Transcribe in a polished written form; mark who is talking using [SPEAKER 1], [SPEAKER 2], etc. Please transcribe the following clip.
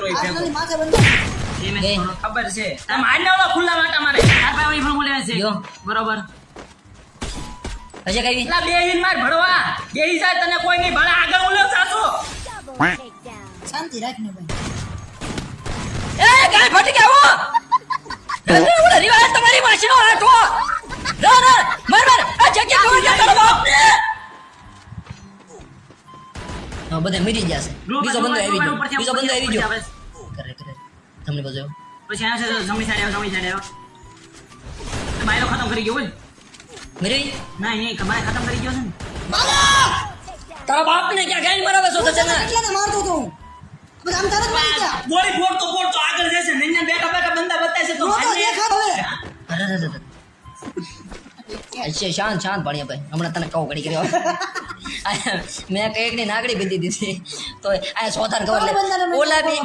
[SPEAKER 1] કચરો ઈ ભેગો
[SPEAKER 2] માથે બંધ
[SPEAKER 1] એને ખબર છે તમે આને ઓલો ખુલ્લા માટા મારે આ ભાઈ ઓલી ફોર્મુલે છે બરોબર
[SPEAKER 3] હશે કઈ
[SPEAKER 1] લા બે હિન માર ભડવા બેહી જાય તને કોઈ નહીં ભળા આગળ ઓલો સાસો
[SPEAKER 2] શાંતિ રાખને ભાઈ
[SPEAKER 3] એ ગાય ફટી ગયા હો ઓલા રિવાજ તમારી માસીનો હાથો ના ના માર માર આ જગ્યા જોઈ કે તારો બાપ ને હા બધા મરી ગયા છે બીજો બંદો આવી ગયો કરે કરે તમને બજાવ
[SPEAKER 1] પછી આ છે જમી સાડે માયરો ખતમ કરી ગયો બોલ
[SPEAKER 3] મરી
[SPEAKER 1] નહીં કમાય ખતમ કરી ગયો છે ને
[SPEAKER 3] તારા બાપ ને ક્યાં ગાય મરાવે છો તો ચના
[SPEAKER 2] કેટલાને મારતો તો હું બસ આમ તારે જ મારી ગયા
[SPEAKER 1] ગોળી ફોડતો આગળ જશે નૈયા બેઠા બંદા બતાય છે તો
[SPEAKER 2] રોતો દેખાડ હવે
[SPEAKER 3] અચ્છા શાંત ભણ્યા ભાઈ હમણાં તને કહું ઘડી કર્યો મેં કઈક ની નાગડી પીધી દીધી તો આ સોથાન ખબર લે ઓલા બી